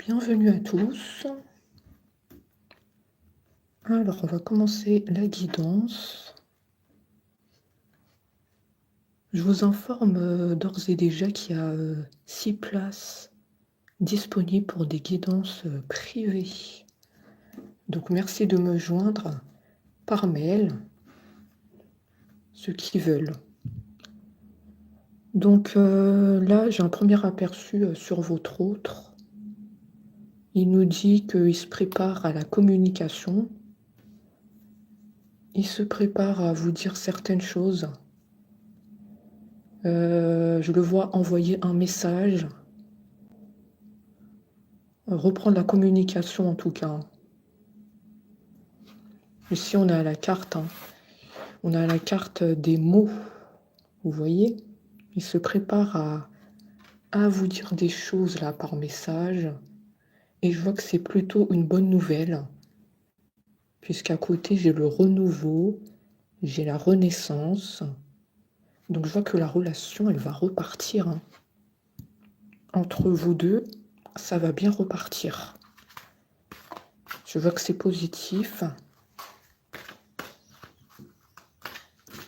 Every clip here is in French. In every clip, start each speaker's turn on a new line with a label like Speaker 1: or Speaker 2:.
Speaker 1: Bienvenue à tous. Alors, on va commencer la guidance. Je vous informe d'ores et déjà qu'il y a 6 places disponibles pour des guidances privées. Donc, merci de me joindre par mail, ceux qui veulent. Donc, là, j'ai un premier aperçu sur votre autre. Il nous dit qu'il se prépare à la communication. Il se prépare à vous dire certaines choses. Je le vois envoyer un message, reprendre la communication en tout cas. Ici, on a la carte, on a la carte des mots, vous voyez? Il se prépare à vous dire des choses là par message, et je vois que c'est plutôt une bonne nouvelle, puisqu'à côté, j'ai le renouveau, j'ai la renaissance, donc je vois que la relation, elle va repartir, Entre vous deux, ça va bien repartir. Je vois que c'est positif.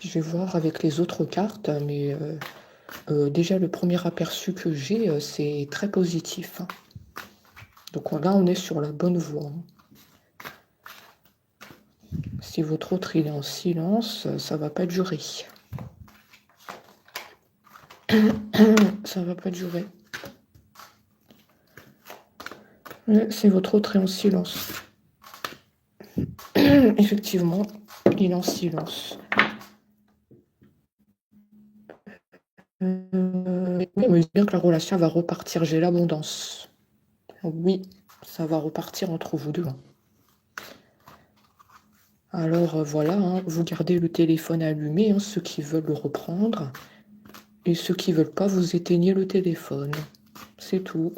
Speaker 1: Je vais voir avec les autres cartes, mais déjà le premier aperçu que j'ai, c'est très positif. Donc là, on est sur la bonne voie. Si votre autre il est en silence, ça va pas durer. Ça va pas durer. Si votre autre est en silence. Effectivement, il est en silence. Oui, mais bien que la relation va repartir, j'ai l'abondance. Oui, ça va repartir entre vous deux. Alors voilà, vous gardez le téléphone allumé, ceux qui veulent le reprendre. Et ceux qui veulent pas, vous éteignez le téléphone. C'est tout.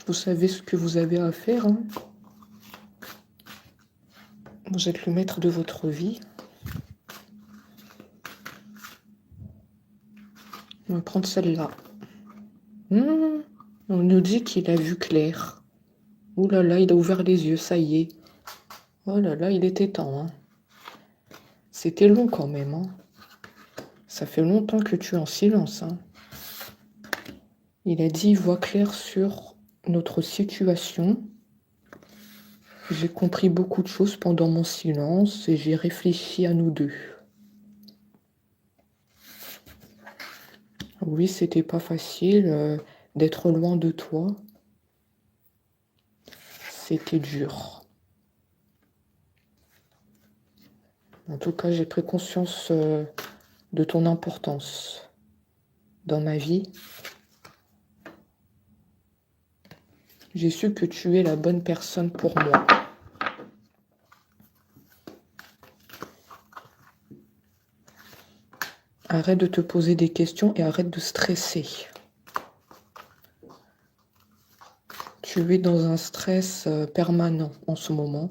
Speaker 1: Vous savez ce que vous avez à faire. Vous êtes le maître de votre vie. On va prendre celle-là. On nous dit qu'il a vu clair. Ouh là là, il a ouvert les yeux, ça y est. Oh là là, il était temps. C'était long quand même. Ça fait longtemps que tu es en silence. Il a dit, il voit clair sur notre situation. J'ai compris beaucoup de choses pendant mon silence et j'ai réfléchi à nous deux. Oui, c'était pas facile d'être loin de toi. C'était dur. En tout cas, j'ai pris conscience de ton importance dans ma vie. J'ai su que tu es la bonne personne pour moi. Arrête de te poser des questions et arrête de stresser. Tu es dans un stress permanent en ce moment.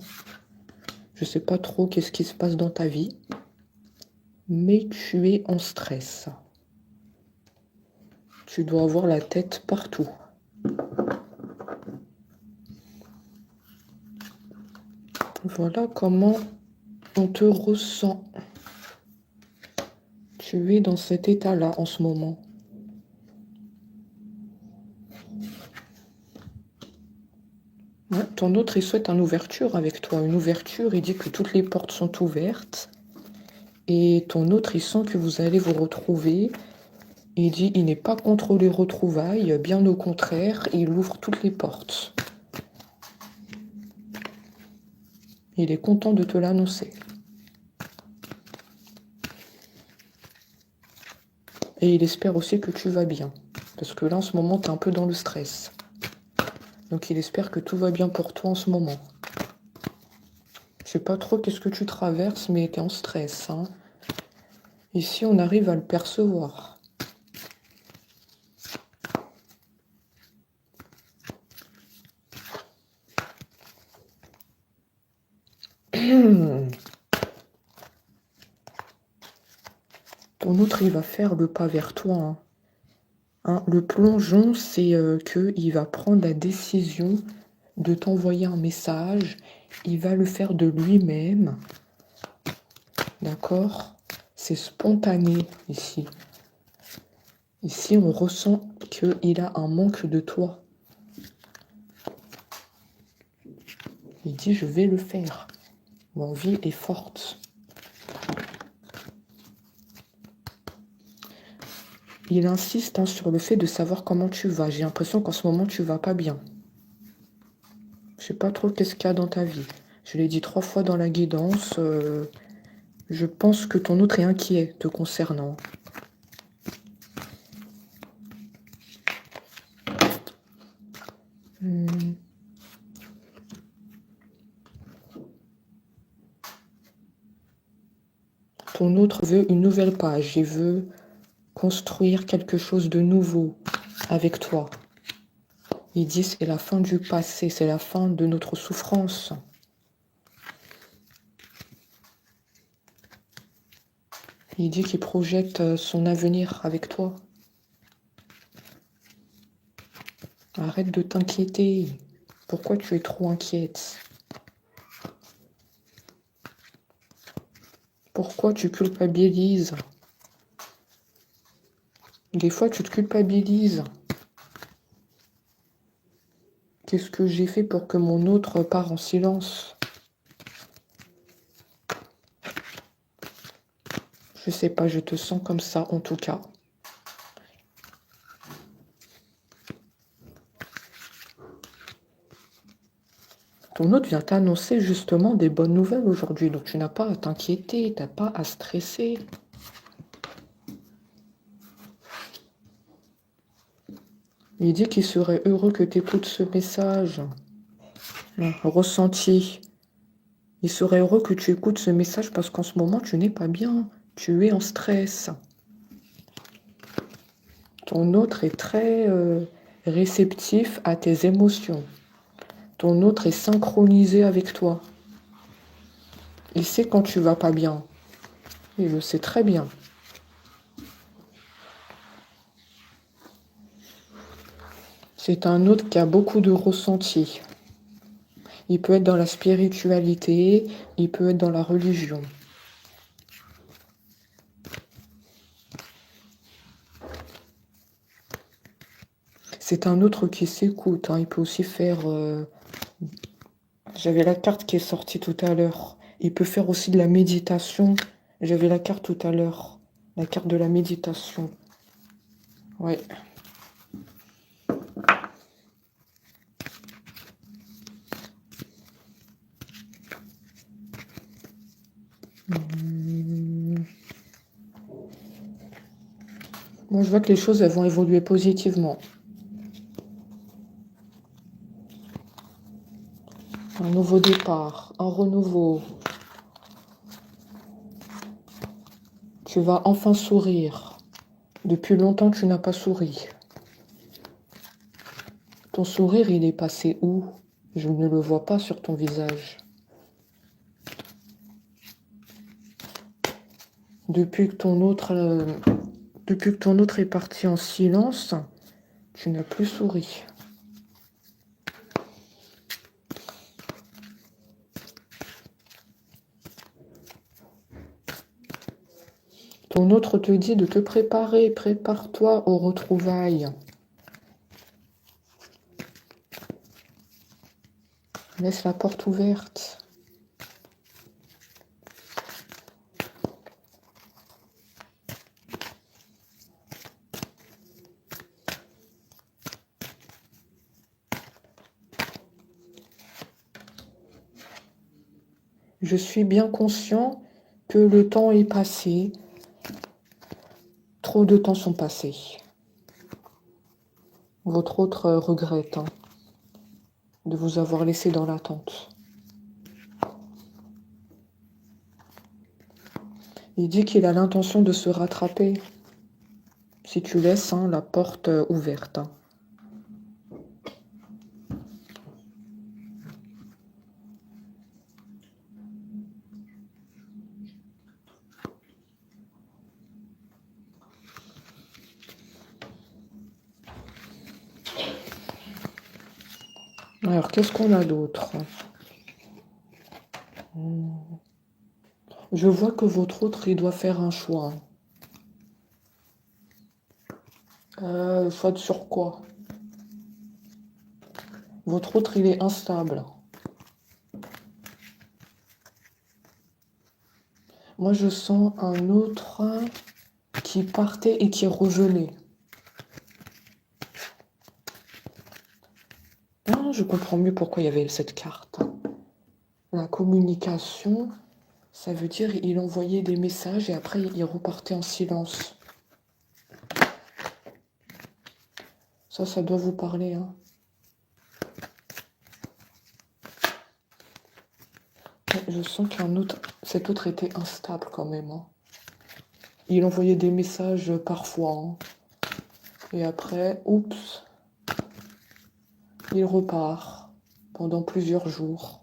Speaker 1: Je ne sais pas trop qu'est-ce qui se passe dans ta vie, mais tu es en stress. Tu dois avoir la tête partout. Voilà comment on te ressent. Tu es dans cet état-là en ce moment. Ouais, ton autre, il souhaite une ouverture avec toi. Une ouverture, il dit que toutes les portes sont ouvertes. Et ton autre, il sent que vous allez vous retrouver. Il dit, il n'est pas contre les retrouvailles, bien au contraire, il ouvre toutes les portes. Il est content de te l'annoncer. Et il espère aussi que tu vas bien. Parce que là, en ce moment, tu es un peu dans le stress. Donc, il espère que tout va bien pour toi en ce moment. Je sais pas trop qu'est-ce que tu traverses, mais tu es en stress. Ici, on arrive à le percevoir. Ton autre, il va faire le pas vers toi. Hein. Le plongeon, c'est qu'il va prendre la décision de t'envoyer un message. Il va le faire de lui-même. D'accord? C'est spontané ici. Ici, on ressent qu'il a un manque de toi. Il dit, je vais le faire. L'envie est forte. Il insiste hein, sur le fait de savoir comment tu vas. J'ai l'impression qu'en ce moment, tu vas pas bien. Je sais pas trop qu'est-ce qu'il y a dans ta vie. Je l'ai dit 3 fois dans la guidance. Je pense que ton autre est inquiet te concernant. Ton autre veut une nouvelle page. Il veut construire quelque chose de nouveau avec toi. Il dit c'est la fin du passé, c'est la fin de notre souffrance. Il dit qu'il projette son avenir avec toi. Arrête de t'inquiéter. Pourquoi tu es trop inquiète? Pourquoi tu culpabilises? Des fois, tu te culpabilises. Qu'est-ce que j'ai fait pour que mon autre part en silence? Je sais pas, je te sens comme ça en tout cas. Ton autre vient t'annoncer justement des bonnes nouvelles aujourd'hui, donc tu n'as pas à t'inquiéter, tu n'as pas à stresser. Il dit qu'il serait heureux que tu écoutes ce message. Ressenti. Il serait heureux que tu écoutes ce message parce qu'en ce moment, tu n'es pas bien. Tu es en stress. Ton autre est très réceptif à tes émotions. Ton autre est synchronisé avec toi. Il sait quand tu vas pas bien. Il le sait très bien. C'est un autre qui a beaucoup de ressenti. Il peut être dans la spiritualité, il peut être dans la religion. C'est un autre qui s'écoute. Hein. Il peut aussi faire... J'avais la carte qui est sortie tout à l'heure. Il peut faire aussi de la méditation. J'avais la carte tout à l'heure. La carte de la méditation. Ouais. Moi, je vois que les choses elles vont évoluer positivement. Un nouveau départ, un renouveau. Tu vas enfin sourire. Depuis longtemps, tu n'as pas souri. Ton sourire, il est passé où? Je ne le vois pas sur ton visage. Depuis que ton autre est parti en silence, tu n'as plus souri. Ton autre te dit de te préparer, prépare-toi aux retrouvailles. Laisse la porte ouverte. Je suis bien conscient que le temps est passé. Trop de temps sont passés. Votre autre regrette de vous avoir laissé dans l'attente. Il dit qu'il a l'intention de se rattraper si tu laisses la porte ouverte. Alors, qu'est-ce qu'on a d'autre? Je vois que votre autre, il doit faire un choix. Soit sur quoi? Votre autre, il est instable. Moi, je sens un autre qui partait et qui revenait. Ah, je comprends mieux pourquoi il y avait cette carte. La communication, ça veut dire il envoyait des messages et après il repartait en silence. Ça doit vous parler, hein. Je sens cet autre était instable quand même, hein. Il envoyait des messages parfois, hein. Et après, oups, il repart pendant plusieurs jours.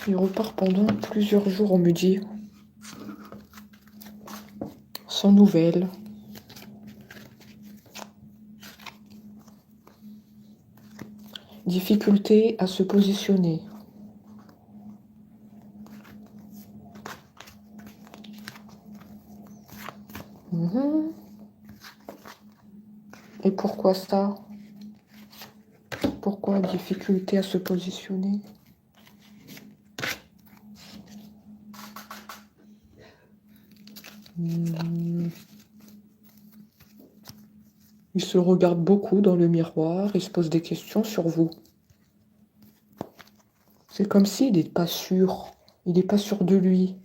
Speaker 1: Il repart pendant plusieurs jours, on me dit. Sans nouvelles. Difficulté à se positionner. Et pourquoi ça? Pourquoi difficulté à se positionner? Il se regarde beaucoup dans le miroir, il se pose des questions sur vous. C'est comme s'il n'est pas sûr. Il n'est pas sûr de lui.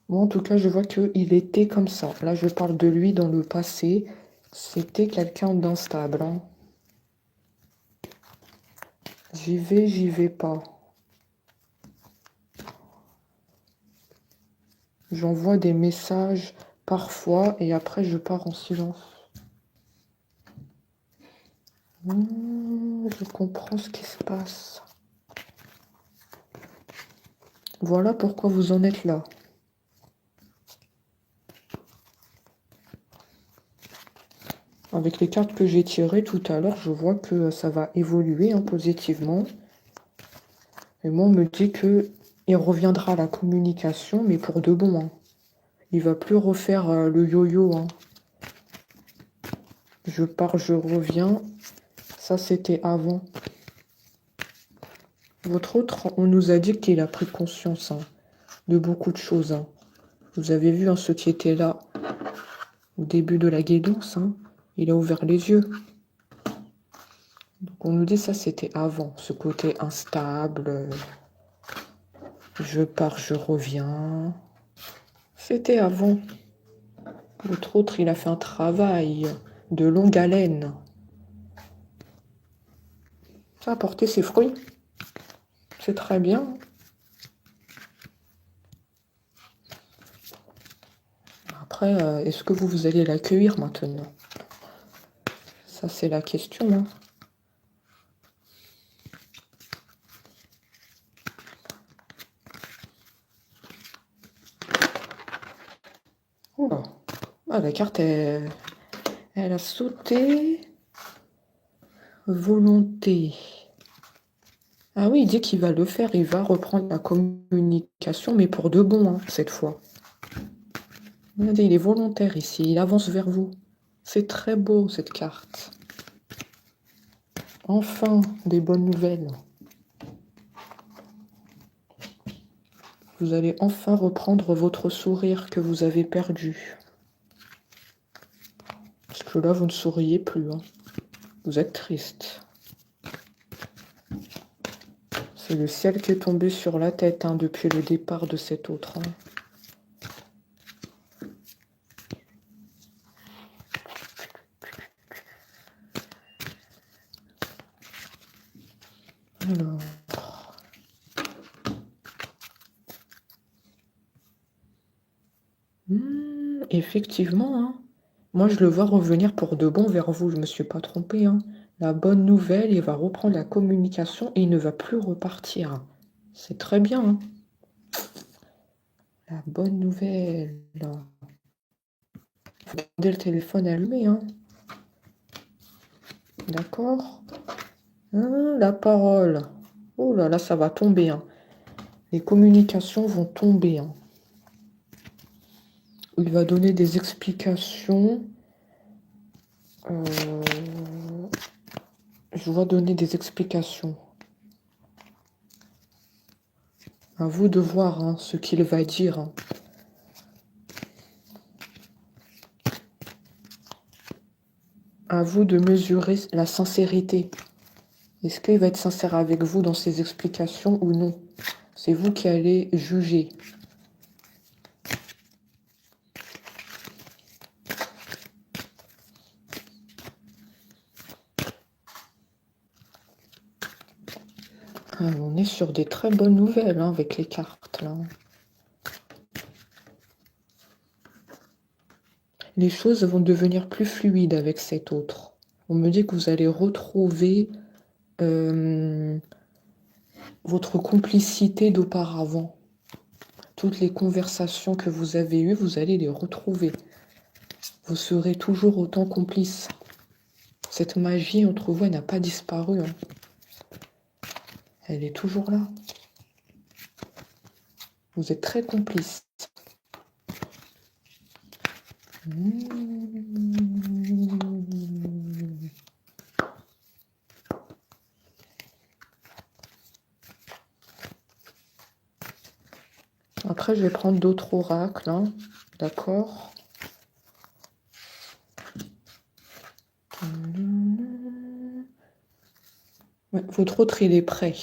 Speaker 1: Moi, en tout cas, je vois qu'il était comme ça. Là, je parle de lui dans le passé. C'était quelqu'un d'instable, hein. J'y vais pas. J'envoie des messages parfois et après, je pars en silence. Je comprends ce qui se passe. Voilà pourquoi vous en êtes là. Avec les cartes que j'ai tirées tout à l'heure, je vois que ça va évoluer, hein, positivement. Et moi, on me dit que il reviendra à la communication, mais pour de bon, hein. Il va plus refaire le yo-yo, hein. Je pars, je reviens. Ça, c'était avant. Votre autre, on nous a dit qu'il a pris conscience, hein, de beaucoup de choses, hein. Vous avez vu, hein, ce qui était là au début de la guidance, hein, il a ouvert les yeux. Donc on nous dit ça, c'était avant, ce côté instable. Je pars, je reviens. C'était avant. L'autre autre, il a fait un travail de longue haleine. Ça a porté ses fruits. C'est très bien. Après, est-ce que vous allez l'accueillir maintenant? Ça, c'est la question, hein. Oula. Ah, la carte, elle a sauté. Volonté. Ah oui, il dit qu'il va le faire. Il va reprendre la communication, mais pour de bon, hein, cette fois. Regardez, il est volontaire ici. Il avance vers vous. C'est très beau, cette carte. Enfin, des bonnes nouvelles. Vous allez enfin reprendre votre sourire que vous avez perdu. Parce que là, vous ne souriez plus, hein. Vous êtes triste. C'est le ciel qui est tombé sur la tête, hein, depuis le départ de cet autre, hein. Alors... effectivement, hein. Moi, je le vois revenir pour de bon vers vous. Je ne me suis pas trompée, hein. La bonne nouvelle, il va reprendre la communication et il ne va plus repartir. C'est très bien, hein. La bonne nouvelle. Faut garder le téléphone allumé, hein. D'accord? Hein, la parole. Oh là là, ça va tomber, hein. Les communications vont tomber, hein. Il va donner des explications. Je vois donner des explications. À vous de voir, hein, ce qu'il va dire, hein. À vous de mesurer la sincérité. Est-ce qu'il va être sincère avec vous dans ses explications ou non? C'est vous qui allez juger. Ah, on est sur des très bonnes nouvelles, hein, avec les cartes, là. Les choses vont devenir plus fluides avec cet autre. On me dit que vous allez retrouver votre complicité d'auparavant. Toutes les conversations que vous avez eues, vous allez les retrouver. Vous serez toujours autant complices. Cette magie entre vous, elle n'a pas disparu, hein. Elle est toujours là. Vous êtes très complices. Après, je vais prendre d'autres oracles, hein. D'accord? Ouais, votre autre, il est prêt.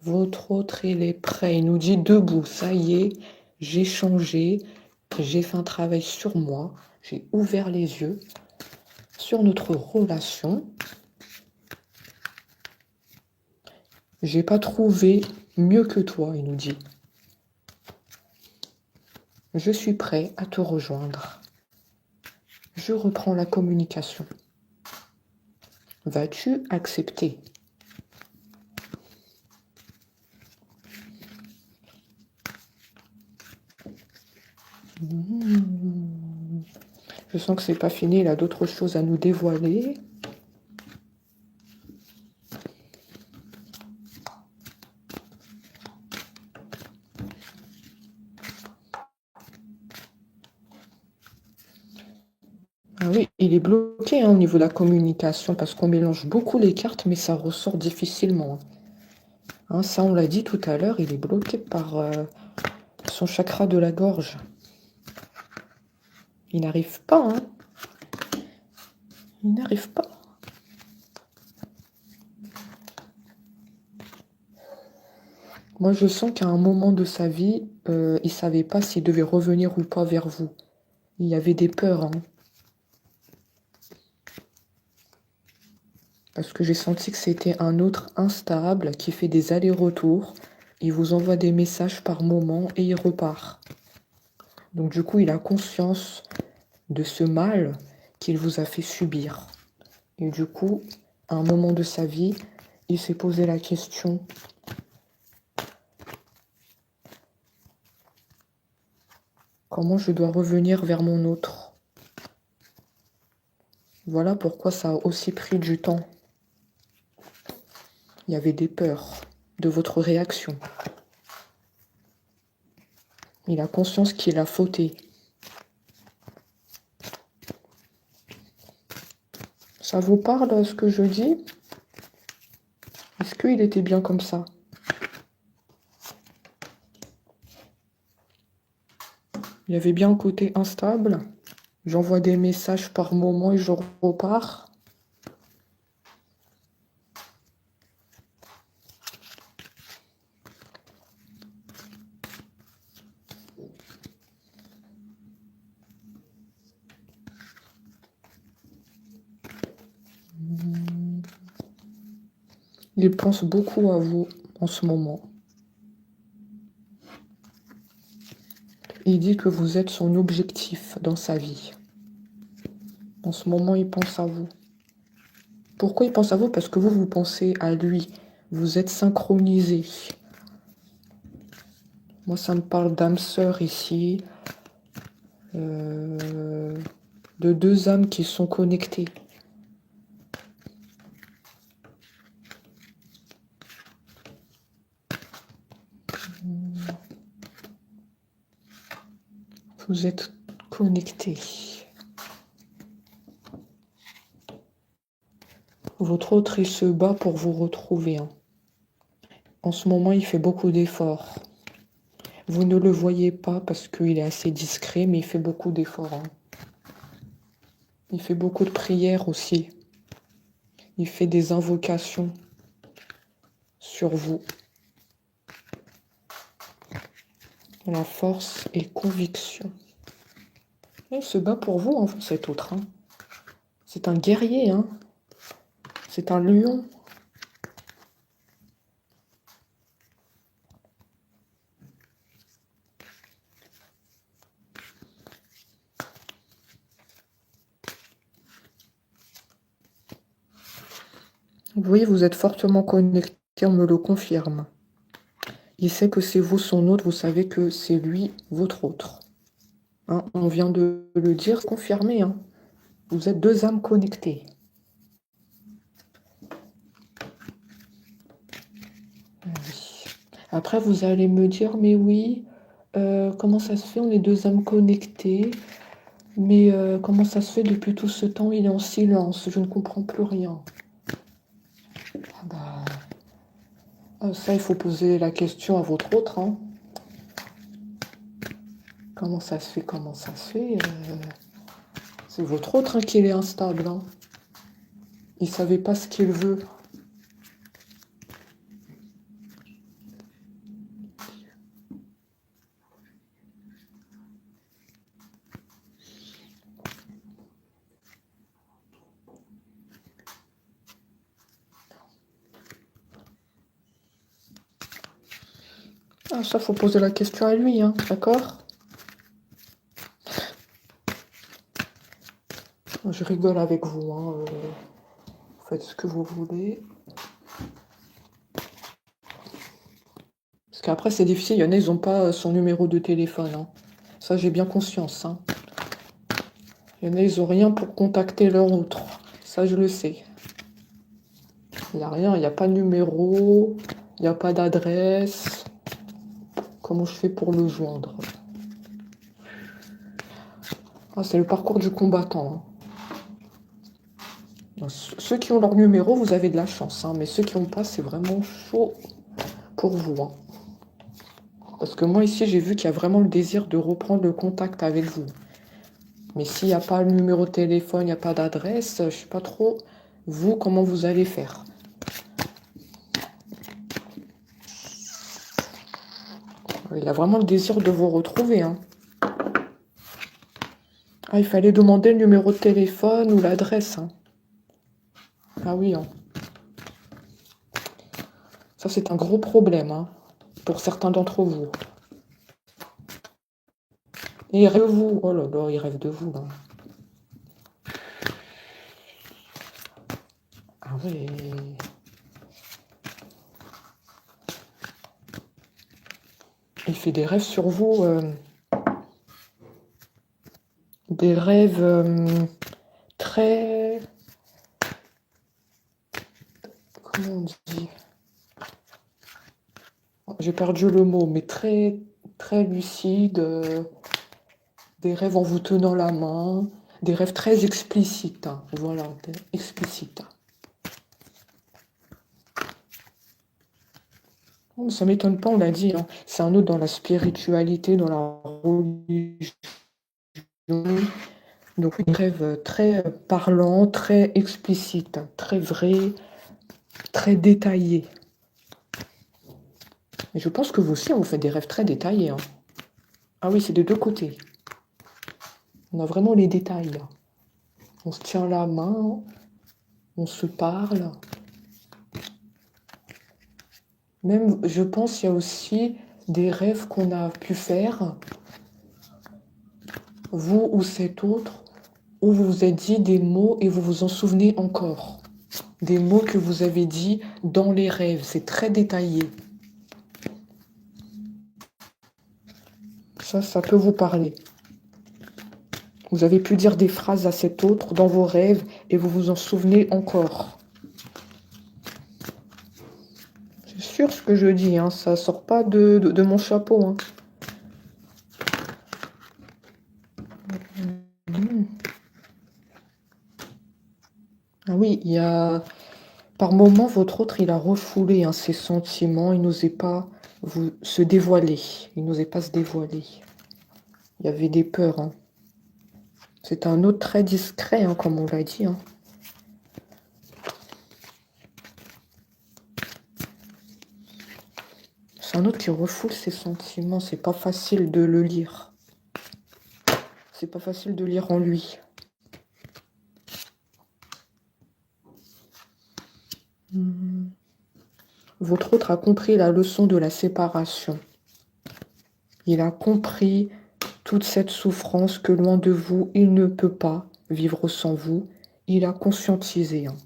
Speaker 1: Votre autre, il est prêt. Il nous dit debout. Ça y est, j'ai changé. J'ai fait un travail sur moi. J'ai ouvert les yeux sur notre relation. J'ai pas trouvé mieux que toi, il nous dit. Je suis prêt à te rejoindre. Je reprends la communication. Vas-tu accepter? Je sens que c'est pas fini, il a d'autres choses à nous dévoiler. Ah oui, il est bloqué, hein, au niveau de la communication parce qu'on mélange beaucoup les cartes, mais ça ressort difficilement. Hein, ça, on l'a dit tout à l'heure, il est bloqué par son chakra de la gorge. Il n'arrive pas, hein. Il n'arrive pas. Moi, je sens qu'à un moment de sa vie, il ne savait pas s'il devait revenir ou pas vers vous. Il y avait des peurs, hein. Parce que j'ai senti que c'était un autre instable qui fait des allers-retours. Il vous envoie des messages par moment et il repart. Donc du coup, il a conscience de ce mal qu'il vous a fait subir. Et du coup, à un moment de sa vie, il s'est posé la question: comment je dois revenir vers mon autre? Voilà pourquoi ça a aussi pris du temps. Il y avait des peurs de votre réaction. Il a conscience qu'il a fauté. Ça vous parle, ce que je dis? Est-ce qu'il était bien comme ça? Il y avait bien le côté instable. J'envoie des messages par moment et je repars. Il pense beaucoup à vous en ce moment. Il dit que vous êtes son objectif dans sa vie. En ce moment, il pense à vous. Pourquoi il pense à vous? Parce que vous, vous pensez à lui. Vous êtes synchronisés. Moi, ça me parle d'âme sœur ici. De deux âmes qui sont connectées. Vous êtes connectés. Votre autre, il se bat pour vous retrouver. Hein. En ce moment, il fait beaucoup d'efforts. Vous ne le voyez pas parce qu'il est assez discret, mais il fait beaucoup d'efforts. Hein. Il fait beaucoup de prières aussi. Il fait des invocations sur vous. La force et conviction. Il se bat pour vous, hein, cet autre. Hein. C'est un guerrier. Hein. C'est un lion. Vous voyez, vous êtes fortement connecté, on me le confirme. Il sait que c'est vous son autre, vous savez que c'est lui votre autre. Hein, on vient de le dire, confirmé. Hein. Vous êtes deux âmes connectées. Oui. Après, vous allez me dire, mais oui, comment ça se fait, on est deux âmes connectées, mais comment ça se fait depuis tout ce temps, il est en silence, je ne comprends plus rien. Ah bah, ça, il faut poser la question à votre autre. Hein. Comment ça se fait, c'est votre autre hein, qui est instable. Hein. Il ne savait pas ce qu'il veut. Ah, ça, faut poser la question à lui, hein, d'accord? Je rigole avec vous, hein, faites ce que vous voulez. Parce qu'après, c'est difficile, il y en a, ils n'ont pas son numéro de téléphone. Hein. Ça, j'ai bien conscience. Hein. Il y en a, ils n'ont rien pour contacter leur autre. Ça, je le sais. Il n'y a rien, il n'y a pas de numéro, il n'y a pas d'adresse. Comment je fais pour le joindre? Ah, c'est le parcours du combattant. Hein. Ceux qui ont leur numéro, vous avez de la chance. Hein, mais ceux qui n'ont pas, c'est vraiment chaud pour vous. Hein. Parce que moi, ici, j'ai vu qu'il y a vraiment le désir de reprendre le contact avec vous. Mais s'il n'y a pas le numéro de téléphone, il n'y a pas d'adresse, je ne sais pas trop, vous, comment vous allez faire. Il a vraiment le désir de vous retrouver. Hein. Ah, il fallait demander le numéro de téléphone ou l'adresse. Hein. Ah oui. Hein. Ça, c'est un gros problème hein, pour certains d'entre vous. Et il rêve de vous. Oh là là, il rêve de vous. Là. Ah oui. Il fait des rêves sur vous. Des rêves très... Comment on dit? J'ai perdu le mot, mais très, très lucide. Des rêves en vous tenant la main. Des rêves très explicites. Hein. Voilà, explicites. Oh, ça m'étonne pas, on l'a dit. Hein. C'est un autre dans la spiritualité, dans la religion. Donc, un rêve très parlant, très explicite, très vrai, très détaillé. Et je pense que vous aussi, vous faites des rêves très détaillés. Hein. Ah oui, c'est des deux côtés. On a vraiment les détails. Là. On se tient la main, on se parle. Même, je pense qu'il y a aussi des rêves qu'on a pu faire, vous ou cet autre, où vous vous êtes dit des mots et vous vous en souvenez encore. des mots que vous avez dit dans les rêves. C'est très détaillé. Ça peut vous parler. Vous avez pu dire des phrases à cet autre dans vos rêves et vous vous en souvenez encore. C'est sûr ce que je dis, hein, ça sort pas de mon chapeau. Hein. Ah oui, il y a... Par moment, votre autre, il a refoulé hein, ses sentiments, il n'osait pas se dévoiler. Il n'osait pas se dévoiler. Il y avait des peurs. Hein. C'est un autre très discret, hein, comme on l'a dit. Hein. C'est un autre qui refoule ses sentiments. C'est pas facile de le lire. C'est pas facile de lire en lui. Votre autre a compris la leçon de la séparation. Il a compris toute cette souffrance que loin de vous, il ne peut pas vivre sans vous. Il a conscientisé. Hein.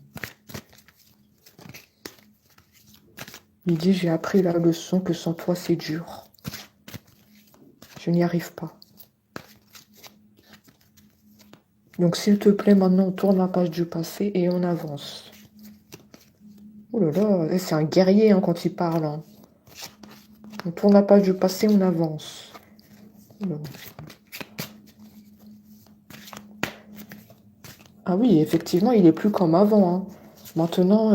Speaker 1: Il dit, j'ai appris la leçon que sans toi, c'est dur. Je n'y arrive pas. Donc, s'il te plaît, maintenant, on tourne la page du passé et on avance. Oh là là, c'est un guerrier hein, quand il parle. Hein. On tourne la page du passé, on avance. Ah oui, effectivement, il est plus comme avant. Hein. Maintenant,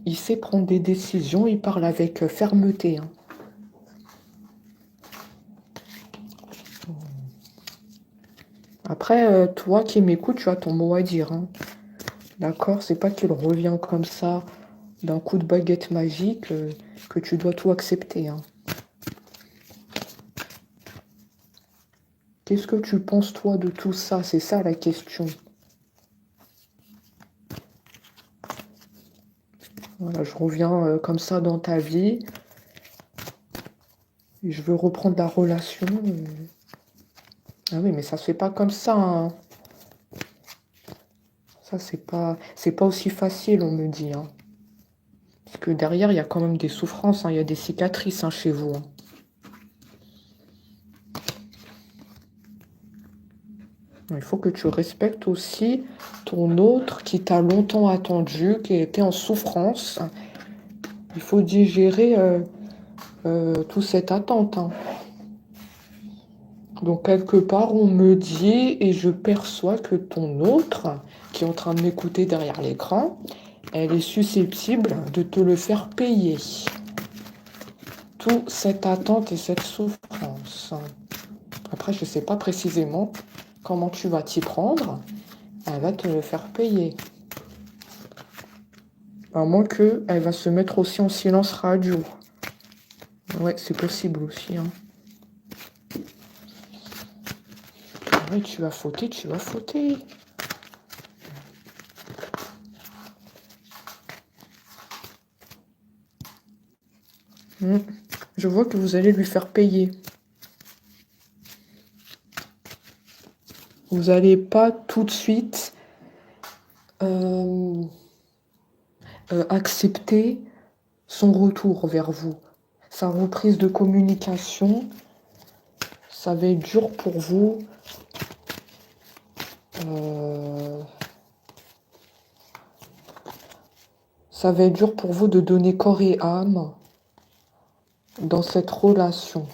Speaker 1: il sait prendre des décisions, il parle avec fermeté. Hein. Après, toi qui m'écoutes, tu as ton mot à dire. Hein. D'accord? C'est pas qu'il revient comme ça d'un coup de baguette magique que tu dois tout accepter. Hein. Qu'est-ce que tu penses, toi, de tout ça? C'est ça la question. Voilà, je reviens comme ça dans ta vie. Et je veux reprendre la relation. Ah oui, mais ça se fait pas comme ça. Hein. Ça, c'est pas aussi facile, on me dit. Hein. Parce que derrière, il y a quand même des souffrances. Hein. Il y a des cicatrices hein, chez vous. Hein. Il faut que tu respectes aussi ton autre qui t'a longtemps attendu, qui était en souffrance. Il faut digérer toute cette attente. Hein. Donc, quelque part, on me dit et je perçois que ton autre, qui est en train de m'écouter derrière l'écran, elle est susceptible de te le faire payer. Toute cette attente et cette souffrance. Après, je ne sais pas précisément comment tu vas t'y prendre. Elle va te le faire payer. À moins qu'elle va se mettre aussi en silence radio. Ouais, c'est possible aussi. Hein. Oui, tu vas fauter, tu vas fauter. Je vois que vous allez lui faire payer. Vous n'allez pas tout de suite accepter son retour vers vous. Sa reprise de communication, ça va être dur pour vous. Ça va être dur pour vous de donner corps et âme dans cette relation.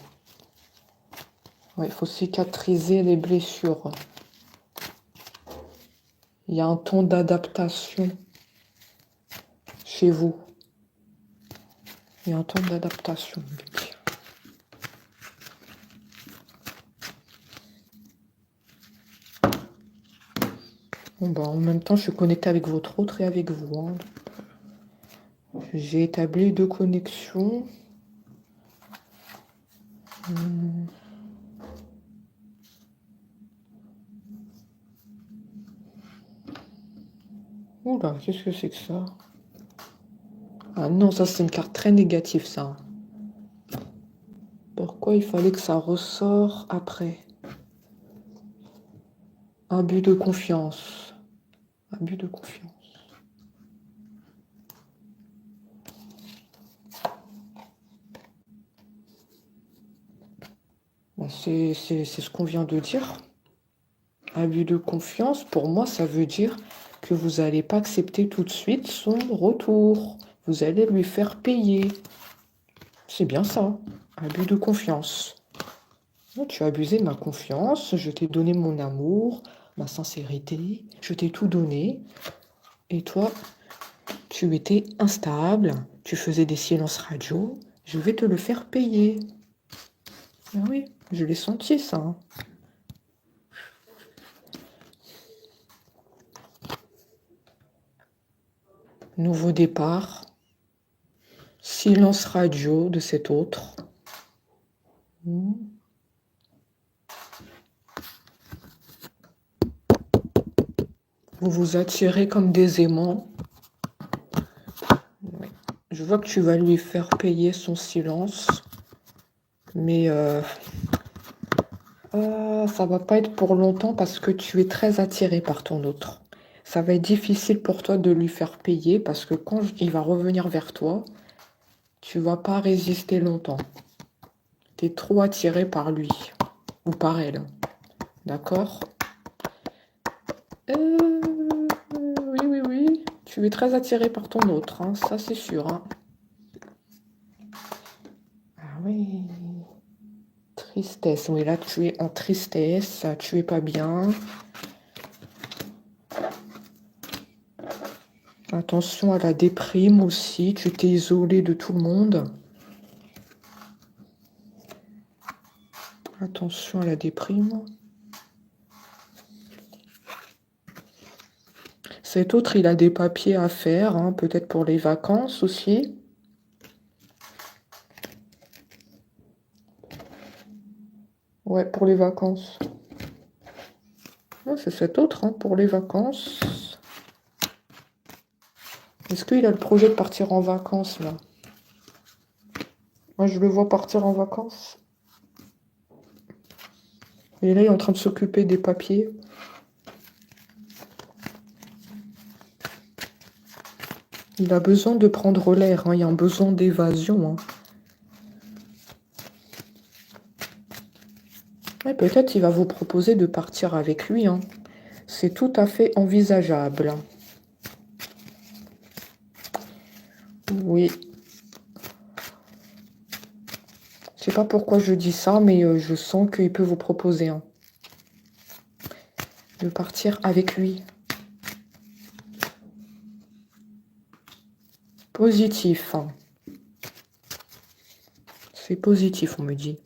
Speaker 1: Ouais, il faut cicatriser les blessures. Il y a un temps d'adaptation chez vous. Il y a un temps d'adaptation. Bon, bah, en même temps, je suis connectée avec votre autre et avec vous. Hein. J'ai établi 2 connexions. Oula, qu'est-ce que c'est que ça? Ah non, ça c'est une carte très négative, ça. Pourquoi il fallait que ça ressort après? Abus de confiance. Abus de confiance. C'est ce qu'on vient de dire. Abus de confiance, pour moi, ça veut dire que vous n'allez pas accepter tout de suite son retour. Vous allez lui faire payer. C'est bien ça, abus de confiance. Tu as abusé de ma confiance, je t'ai donné mon amour, ma sincérité, je t'ai tout donné. Et toi, tu étais instable, tu faisais des silences radio, je vais te le faire payer. Ah oui, je l'ai senti ça. Hein. Nouveau départ. Silence radio de cet autre. Vous vous attirez comme des aimants. Oui. Je vois que tu vas lui faire payer son silence. Mais ça va pas être pour longtemps parce que tu es très attiré par ton autre. Ça va être difficile pour toi de lui faire payer parce que quand il va revenir vers toi, tu vas pas résister longtemps. Tu es trop attiré par lui ou par elle. D'accord? Oui. Tu es très attiré par ton autre, hein, ça c'est sûr. Hein. Ah oui. Tristesse. Oui, là tu es en tristesse, tu es pas bien. Attention à la déprime aussi, tu t'es isolé de tout le monde. Attention à la déprime. Cet autre, il a des papiers à faire, hein, peut-être pour les vacances aussi. Ouais, pour les vacances. Ouais, c'est cet autre, hein, pour les vacances. Est-ce qu'il a le projet de partir en vacances, là? Moi, je le vois partir en vacances. Et là, il est en train de s'occuper des papiers. Il a besoin de prendre l'air, hein. Il y a un besoin d'évasion. Hein. Ouais, peut-être il va vous proposer de partir avec lui. Hein. C'est tout à fait envisageable. Oui. Je sais pas pourquoi je dis ça, mais je sens qu'il peut vous proposer de partir avec lui. Positif. Hein. C'est positif, on me dit.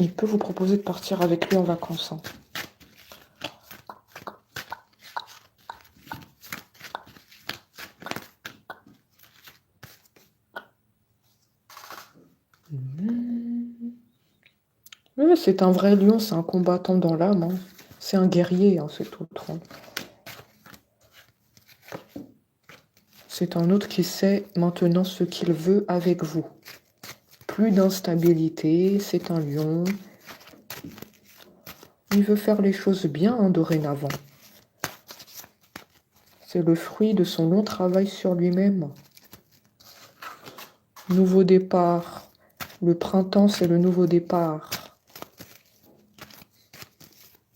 Speaker 1: Il peut vous proposer de partir avec lui en vacances. Hein. Oui, c'est un vrai lion, c'est un combattant dans l'âme. Hein. C'est un guerrier, hein, cet autre. Hein. C'est un autre qui sait maintenant ce qu'il veut avec vous. Plus d'instabilité, c'est un lion. Il veut faire les choses bien hein, dorénavant. C'est le fruit de son long travail sur lui-même. Nouveau départ. Le printemps, c'est le nouveau départ.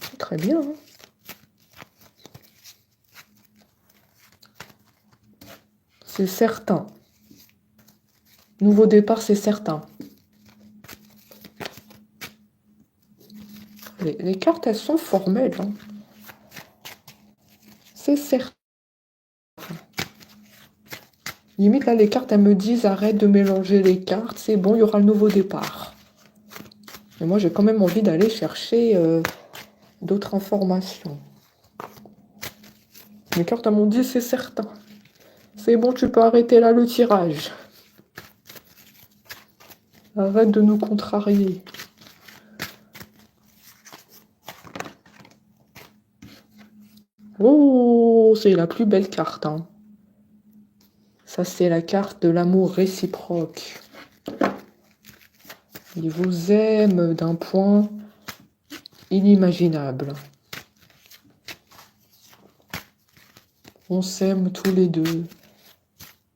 Speaker 1: C'est très bien. Hein. C'est certain. Nouveau départ, c'est certain. Les cartes, elles sont formelles. Hein. C'est certain. Limite, là, les cartes, elles me disent arrête de mélanger les cartes. C'est bon, il y aura le nouveau départ. Et moi, j'ai quand même envie d'aller chercher d'autres informations. Les cartes, elles m'ont dit c'est certain. C'est bon, tu peux arrêter là le tirage. Arrête de nous contrarier. Oh, c'est la plus belle carte. Hein. Ça, c'est la carte de l'amour réciproque. Il vous aime d'un point. inimaginable. On s'aime tous les deux,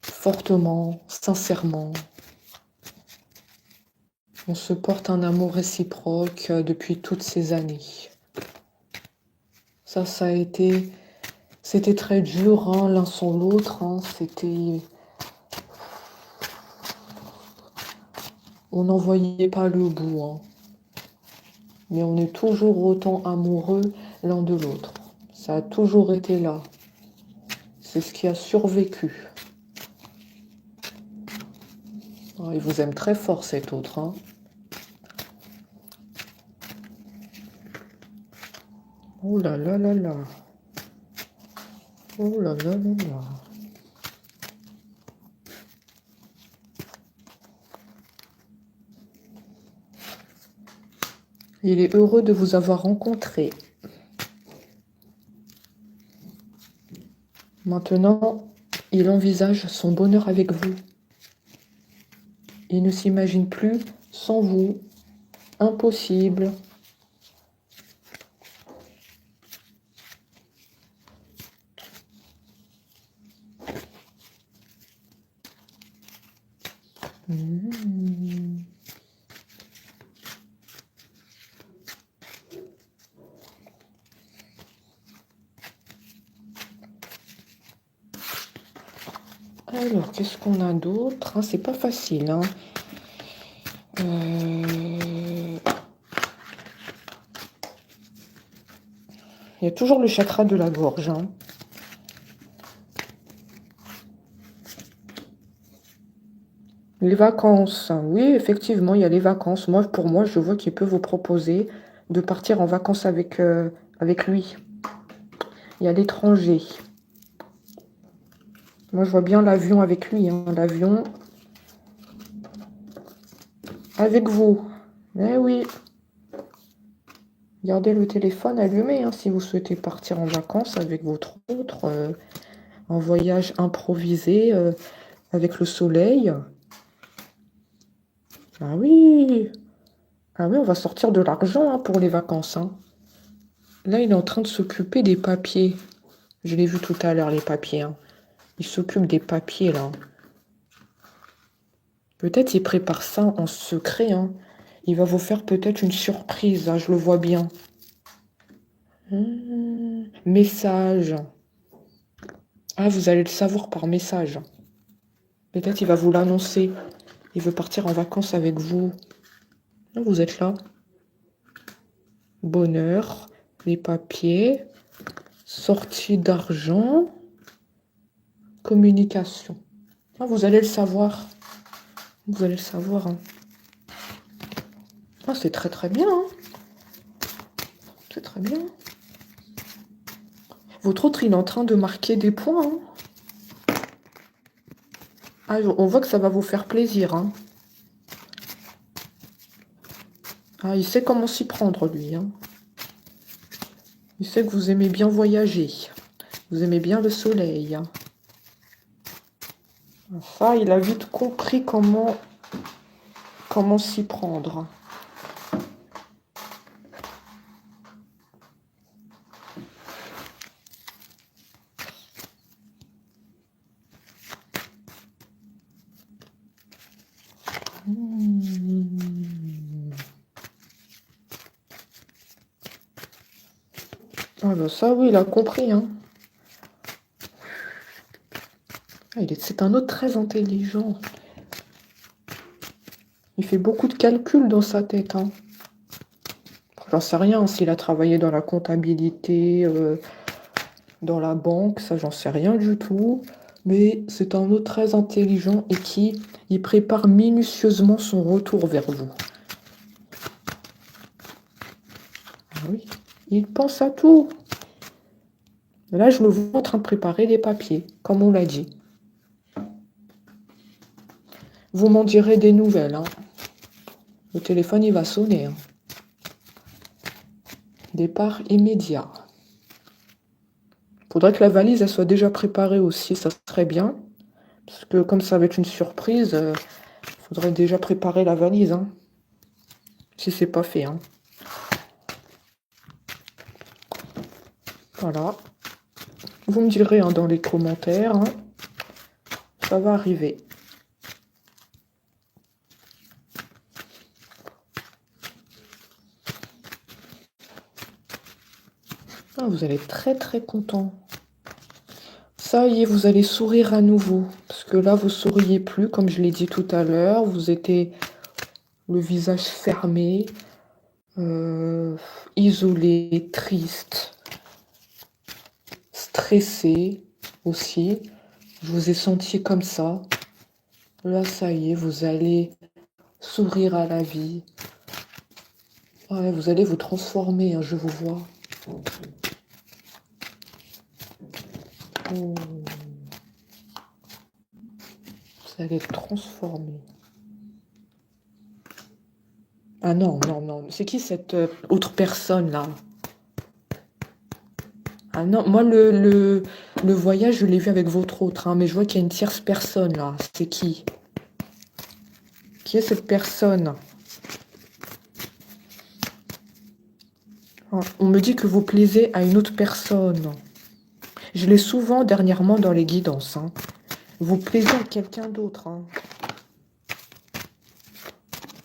Speaker 1: fortement, sincèrement. On se porte un amour réciproque depuis toutes ces années. Ça a été... C'était très dur, hein, l'un sans l'autre. Hein, c'était... On n'en voyait pas le bout. Hein. Mais on est toujours autant amoureux l'un de l'autre. Ça a toujours été là. C'est ce qui a survécu. Oh, il vous aime très fort, cet autre. Hein. Oh là là là là. Oh là là là là. Il est heureux de vous avoir rencontré. Maintenant, il envisage son bonheur avec vous. Il ne s'imagine plus sans vous. Impossible. Alors, qu'est-ce qu'on a d'autre? C'est pas facile. Hein. Il y a toujours le chakra de la gorge. Hein. Les vacances. Oui, effectivement, il y a les vacances. Pour moi, je vois qu'il peut vous proposer de partir en vacances avec lui. Il y a l'étranger. Moi, je vois bien l'avion avec lui. Hein. L'avion avec vous. Eh oui. Gardez le téléphone allumé hein, si vous souhaitez partir en vacances avec votre autre. En voyage improvisé avec le soleil. Ah oui. Ah oui, on va sortir de l'argent hein, pour les vacances. Hein. Là, il est en train de s'occuper des papiers. Je l'ai vu tout à l'heure, les papiers. Hein. Il s'occupe des papiers, là. Peut-être il prépare ça en secret. Hein. Il va vous faire peut-être une surprise. Hein, je le vois bien. Message. Ah, vous allez le savoir par message. Peut-être il va vous l'annoncer. Il veut partir en vacances avec vous. Vous êtes là. Bonheur. Les papiers. Sortie d'argent. Communication. Ah, vous allez le savoir. Vous allez le savoir. Hein. Ah, c'est très très bien. Hein. C'est très bien. Votre autre, il est en train de marquer des points. Hein. Ah, on voit que ça va vous faire plaisir. Hein. Ah, il sait comment s'y prendre, lui. Hein. Il sait que vous aimez bien voyager. Vous aimez bien le soleil. Hein. Ça, il a vite compris comment s'y prendre. Ah ben ça, oui, il a compris. Hein. C'est un autre très intelligent. Il fait beaucoup de calculs dans sa tête. Hein. J'en sais rien s'il a travaillé dans la comptabilité, dans la banque, ça j'en sais rien du tout. Mais c'est un autre très intelligent et qui il prépare minutieusement son retour vers vous. Ah oui, il pense à tout. Là, je le vois en train de préparer des papiers, comme on l'a dit. Vous m'en direz des nouvelles. Hein. Le téléphone, il va sonner. Hein. Départ immédiat. Faudrait que la valise, elle soit déjà préparée aussi, ça serait bien. Parce que comme ça va être une surprise, faudrait déjà préparer la valise. Hein. Si c'est pas fait. Hein. Voilà. Vous me direz hein, dans les commentaires. Hein. Ça va arriver. Ah, vous allez être très très content. Ça y est, vous allez sourire à nouveau. Parce que là, vous souriez plus, comme je l'ai dit tout à l'heure. Vous étiez le visage fermé, isolé, triste, stressé aussi. Je vous ai senti comme ça. Là, ça y est, vous allez sourire à la vie. Ouais, vous allez vous transformer, hein, je vous vois. Oh. Vous allez être transformé. Ah non, non, non. C'est qui cette autre personne là? Ah non, moi le voyage, je l'ai vu avec votre autre, hein, mais je vois qu'il y a une tierce personne là. C'est qui? Qui est cette personne? Ah, on me dit que vous plaisez à une autre personne. Je l'ai souvent dernièrement dans les guidances. Hein. Vous plaisez à quelqu'un d'autre. Hein.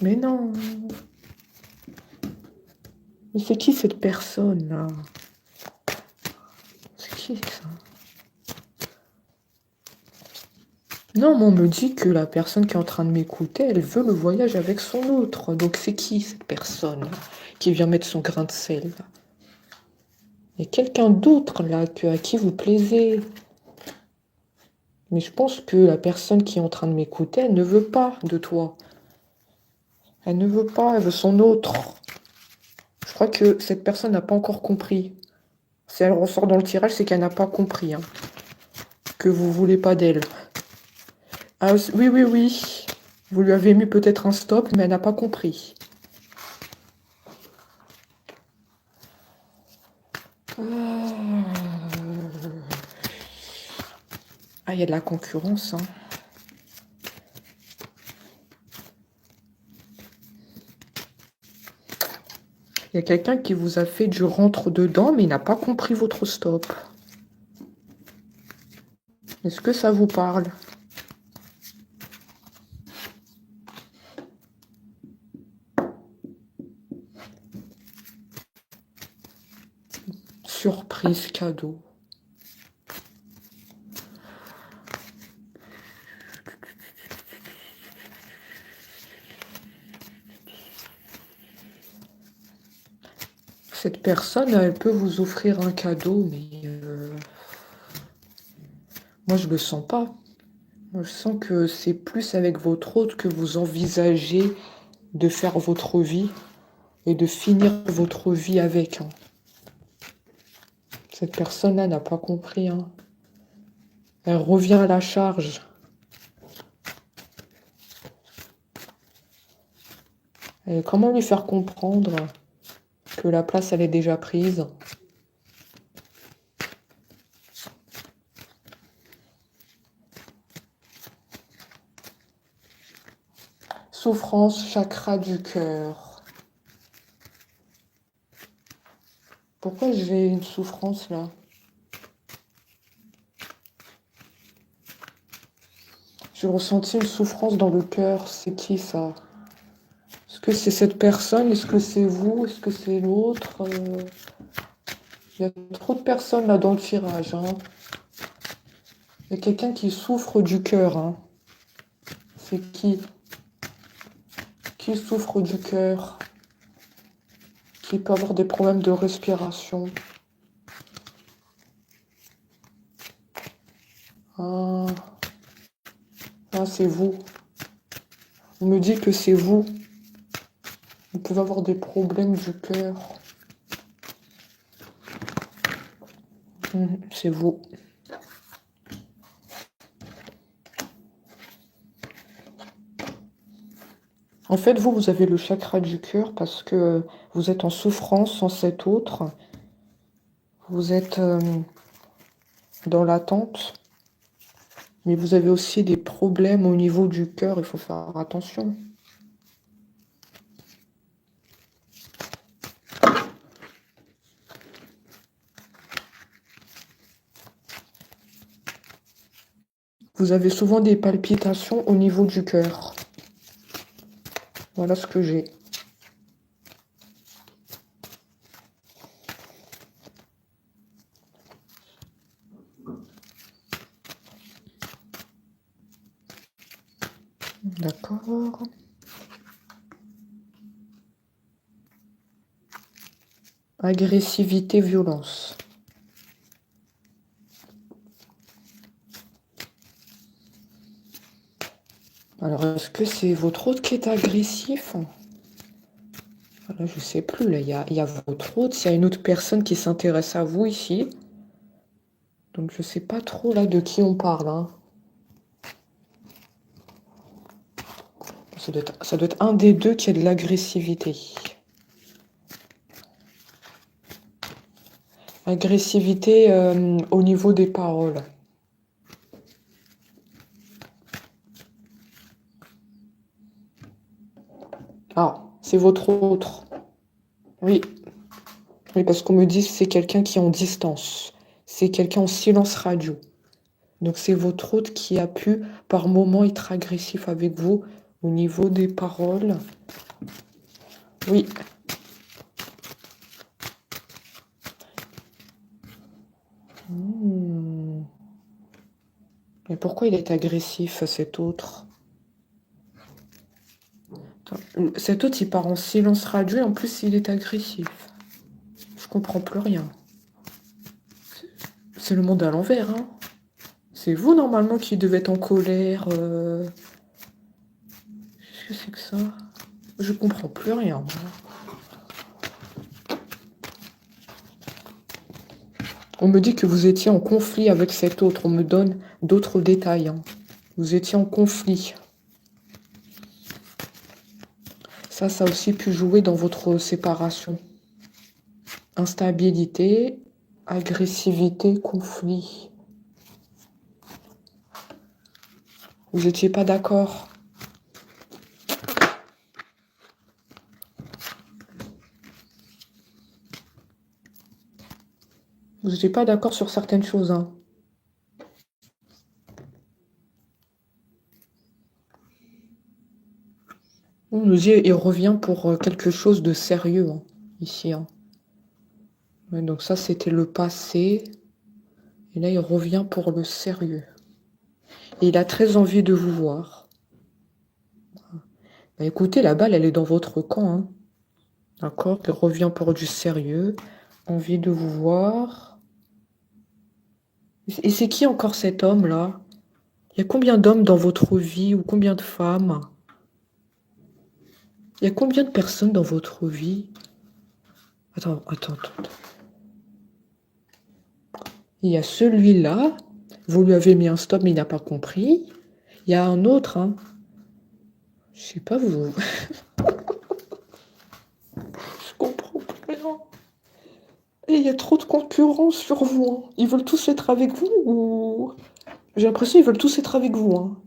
Speaker 1: Mais non. Mais c'est qui cette personne là? C'est qui ça? Non, mais on me dit que la personne qui est en train de m'écouter, elle veut le voyage avec son autre. Donc c'est qui cette personne qui vient mettre son grain de sel? Il y a quelqu'un d'autre là à qui vous plaisez. Mais je pense que la personne qui est en train de m'écouter, elle ne veut pas de toi. Elle ne veut pas, elle veut son autre. Je crois que cette personne n'a pas encore compris. Si elle ressort dans le tirage, c'est qu'elle n'a pas compris. Hein, que vous voulez pas d'elle. Ah oui, oui, oui. Vous lui avez mis peut-être un stop, mais elle n'a pas compris. Ah, il y a de la concurrence. Hein. Il y a quelqu'un qui vous a fait du rentre-dedans, mais il n'a pas compris votre stop. Est-ce que ça vous parle? Surprise cadeau. Cette personne, elle peut vous offrir un cadeau, mais moi, je le sens pas. Moi, je sens que c'est plus avec votre hôte que vous envisagez de faire votre vie et de finir votre vie avec. Hein. Cette personne-là n'a pas compris. Hein. Elle revient à la charge. Et comment lui faire comprendre que la place, elle est déjà prise? Souffrance, chakra du cœur. Pourquoi j'ai une souffrance là? J'ai ressenti une souffrance dans le cœur. C'est qui ça? Est-ce que c'est cette personne? Est-ce que c'est vous? Est-ce que c'est l'autre? Il y a trop de personnes là dans le tirage. Hein. Il y a quelqu'un qui souffre du cœur. Hein. C'est qui? Qui souffre du cœur? Qui peut avoir des problèmes de respiration? Ah, ah c'est vous. On me dit que c'est vous. Vous pouvez avoir des problèmes du cœur. C'est vous. En fait, vous avez le chakra du cœur parce que vous êtes en souffrance sans cet autre. Vous êtes dans l'attente. Mais vous avez aussi des problèmes au niveau du cœur. Il faut faire attention. Vous avez souvent des palpitations au niveau du cœur. Voilà ce que j'ai. D'accord. Agressivité, violence. Alors, est-ce que c'est votre hôte qui est agressif? Là, je sais plus. Là, il y a votre hôte. Il y a une autre personne qui s'intéresse à vous ici. Donc, je sais pas trop là de qui on parle. Hein. Ça doit être un des deux qui a de l'agressivité. Agressivité au niveau des paroles. Ah, c'est votre autre. Oui. Oui, parce qu'on me dit que c'est quelqu'un qui est en distance. C'est quelqu'un en silence radio. Donc c'est votre hôte qui a pu, par moment, être agressif avec vous au niveau des paroles. Oui. Mais pourquoi il est agressif, cet autre? Cet autre, il part en silence radio et en plus, il est agressif. Je comprends plus rien. C'est le monde à l'envers, hein. C'est vous, normalement, qui devez être en colère. Qu'est-ce que c'est que ça? Je comprends plus rien, moi. On me dit que vous étiez en conflit avec cet autre. On me donne d'autres détails. Hein. Vous étiez en conflit. Ça a aussi pu jouer dans votre séparation. Instabilité, agressivité, conflit. Vous n'étiez pas d'accord. Vous n'étiez pas d'accord sur certaines choses. Hein. On nous dit il revient pour quelque chose de sérieux hein, ici. Hein. Ouais, donc ça, c'était le passé. Et là, il revient pour le sérieux. Et il a très envie de vous voir. Bah, écoutez, la balle, elle est dans votre camp. Hein. D'accord? Il revient pour du sérieux. Envie de vous voir. Et c'est qui encore cet homme-là? Il y a combien d'hommes dans votre vie ou combien de femmes? Il y a combien de personnes dans votre vie? Attends. Il y a celui-là. Vous lui avez mis un stop, mais il n'a pas compris. Il y a un autre, hein. Je sais pas, vous... Je comprends plus rien. Et il y a trop de concurrence sur vous. Hein. Ils veulent tous être avec vous ou... J'ai l'impression qu'ils veulent tous être avec vous. Hein.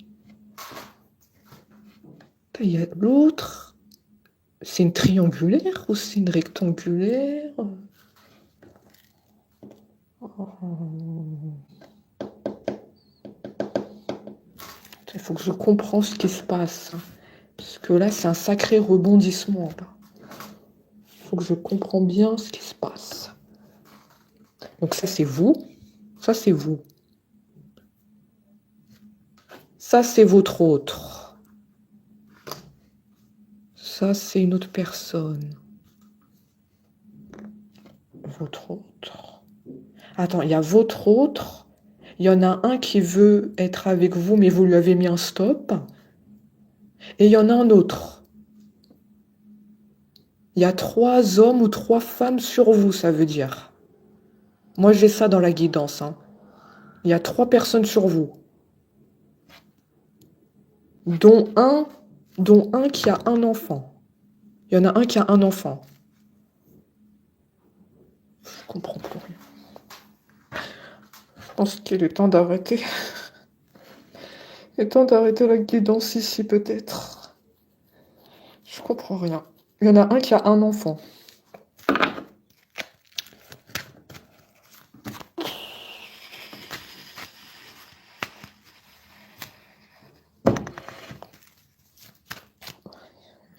Speaker 1: Il y a l'autre. C'est une triangulaire ou c'est une rectangulaire? Il faut que je comprenne ce qui se passe. Parce que là, c'est un sacré rebondissement. Il faut que je comprenne bien ce qui se passe. Donc ça, c'est vous. Ça, c'est vous. Ça, c'est votre autre. Ça, c'est une autre personne. Votre autre. Attends, il y a votre autre. Il y en a un qui veut être avec vous, mais vous lui avez mis un stop. Et il y en a un autre. Il y a 3 hommes ou 3 femmes sur vous, ça veut dire. Moi, j'ai ça dans la guidance. Hein. Il y a 3 personnes sur vous. Dont un qui a un enfant. Il y en a un qui a un enfant. Je comprends plus rien. Je pense qu'il est temps d'arrêter. Il est temps d'arrêter la guidance ici, peut-être. Je comprends rien. Il y en a un qui a un enfant.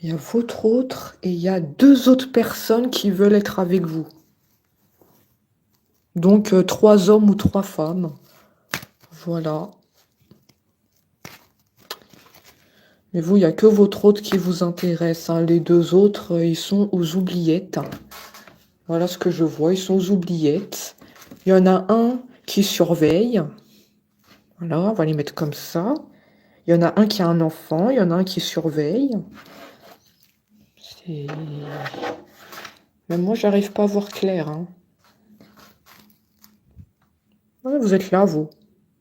Speaker 1: Il y a votre autre et il y a 2 autres personnes qui veulent être avec vous. Donc 3 hommes ou 3 femmes. Voilà. Mais vous, il n'y a que votre autre qui vous intéresse, hein. Les 2 autres, ils sont aux oubliettes. Voilà ce que je vois, ils sont aux oubliettes. Il y en a un qui surveille. Voilà, on va les mettre comme ça. Il y en a un qui a un enfant, il y en a un qui surveille. Même moi, j'arrive pas à voir clair, hein. Ouais, vous êtes là, vous.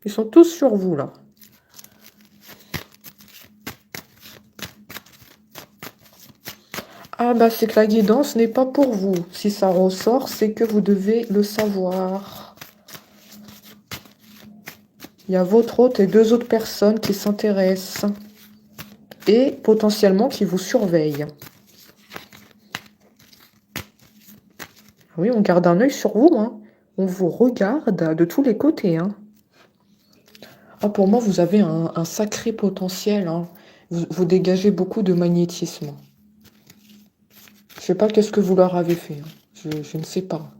Speaker 1: Ils sont tous sur vous, là. Ah bah c'est que la guidance n'est pas pour vous. Si ça ressort, c'est que vous devez le savoir. Il y a votre hôte et 2 autres personnes qui s'intéressent. Et potentiellement qui vous surveillent. Oui, on garde un œil sur vous, hein. On vous regarde de tous les côtés, hein. Ah, pour moi, vous avez un sacré potentiel, hein. Vous dégagez beaucoup de magnétisme. Je sais pas qu'est-ce que vous leur avez fait, hein. Je ne sais pas.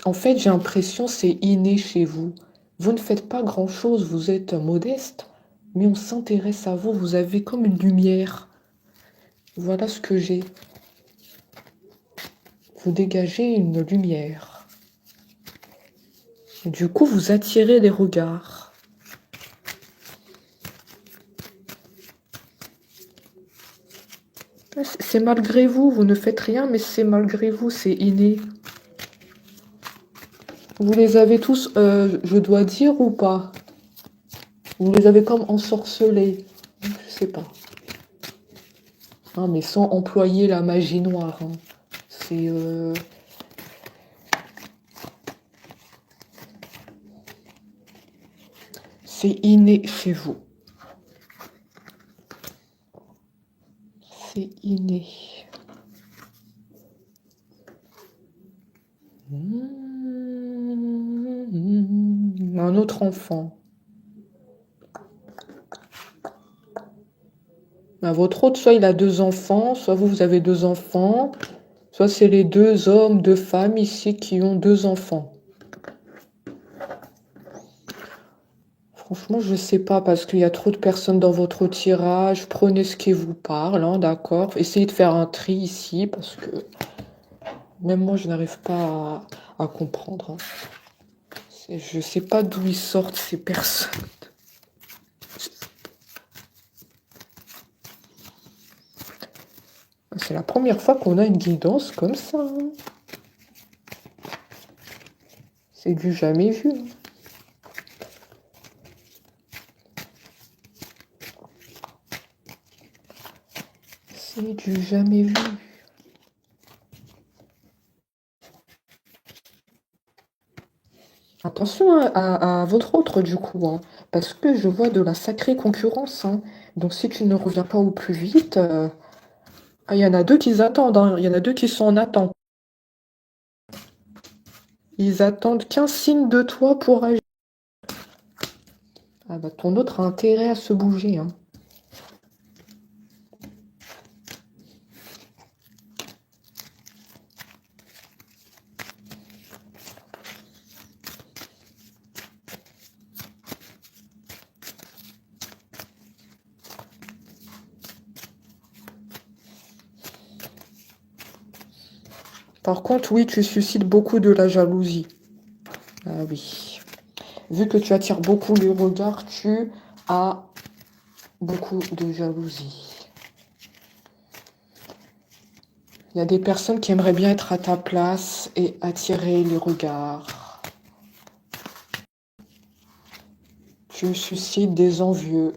Speaker 1: En fait, j'ai l'impression que c'est inné chez vous. Vous ne faites pas grand-chose, vous êtes modeste, mais on s'intéresse à vous. Vous avez comme une lumière. Voilà ce que j'ai. Vous dégagez une lumière. Et du coup, vous attirez des regards. C'est malgré vous, vous ne faites rien, mais c'est malgré vous, c'est inné. Vous les avez tous, je dois dire ou pas? Vous les avez comme ensorcelés. Je sais pas. Hein, mais sans employer la magie noire, hein. C'est inné chez vous. C'est inné. Un autre enfant. Bah, votre autre, soit il a 2 enfants, soit vous avez 2 enfants, soit c'est les 2 hommes, 2 femmes ici qui ont 2 enfants. Franchement, je sais pas parce qu'il y a trop de personnes dans votre tirage. Prenez ce qui vous parle, hein, d'accord? Essayez de faire un tri ici parce que même moi, je n'arrive pas à comprendre, hein. Je sais pas d'où ils sortent ces personnes. C'est la première fois qu'on a une guidance comme ça, hein. C'est du jamais vu, hein. C'est du jamais vu. Attention à votre autre du coup, hein, parce que je vois de la sacrée concurrence, hein. Donc si tu ne reviens pas au plus vite, il y en a 2 qui attendent, hein. Il y en a 2 qui sont en attente. Ils attendent qu'un signe de toi pour agir. Ah bah ton autre a intérêt à se bouger, hein. Par contre, oui, tu suscites beaucoup de la jalousie. Ah oui. Vu que tu attires beaucoup les regards, tu as beaucoup de jalousie. Il y a des personnes qui aimeraient bien être à ta place et attirer les regards. Tu suscites des envieux.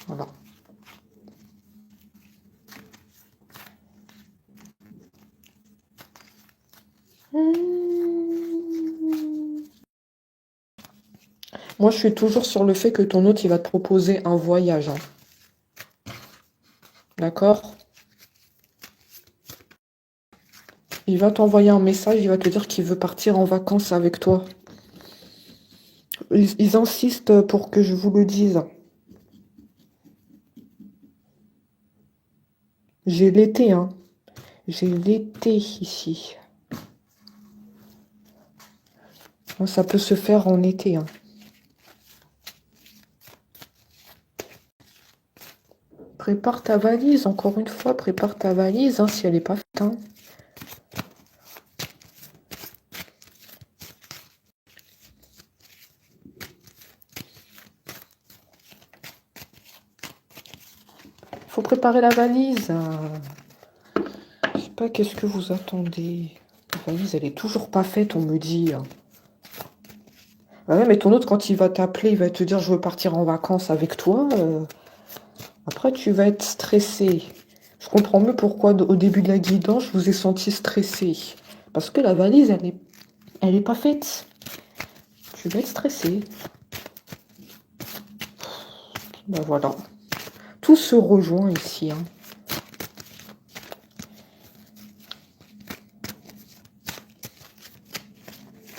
Speaker 1: Voilà. Moi, je suis toujours sur le fait que ton hôte, il va te proposer un voyage, hein. D'accord? Il va t'envoyer un message, il va te dire qu'il veut partir en vacances avec toi. Ils insistent pour que je vous le dise. J'ai l'été, hein. J'ai l'été ici. Ça peut se faire en été, hein. Prépare ta valise, encore une fois, prépare ta valise, hein, si elle n'est pas faite, hein. Faut préparer la valise. Je sais pas, qu'est-ce que vous attendez? La valise, elle est toujours pas faite, on me dit. Ouais, mais ton autre, quand il va t'appeler, il va te dire je veux partir en vacances avec toi. Après, tu vas être stressé. Je comprends mieux pourquoi au début de la guidance, je vous ai senti stressé. Parce que la valise, elle est pas faite. Tu vas être stressé. Ben voilà. Tout se rejoint ici, hein.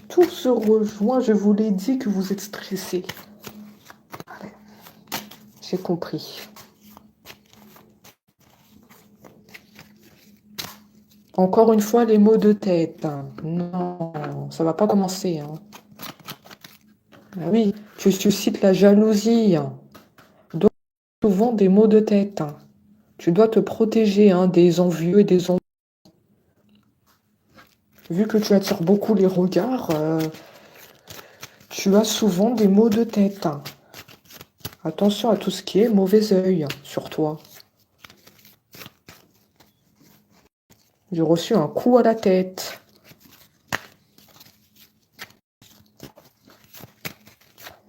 Speaker 1: Tout se rejoint. Je vous l'ai dit que vous êtes stressé. J'ai compris. Encore une fois, les maux de tête, hein. Non, ça va pas commencer, hein. Ah oui, tu suscites la jalousie, hein. Donc, souvent des maux de tête, hein. Tu dois te protéger, hein, des envieux et des envieux. Vu que tu attires beaucoup les regards, tu as souvent des maux de tête, hein. Attention à tout ce qui est mauvais œil sur toi. J'ai reçu un coup à la tête.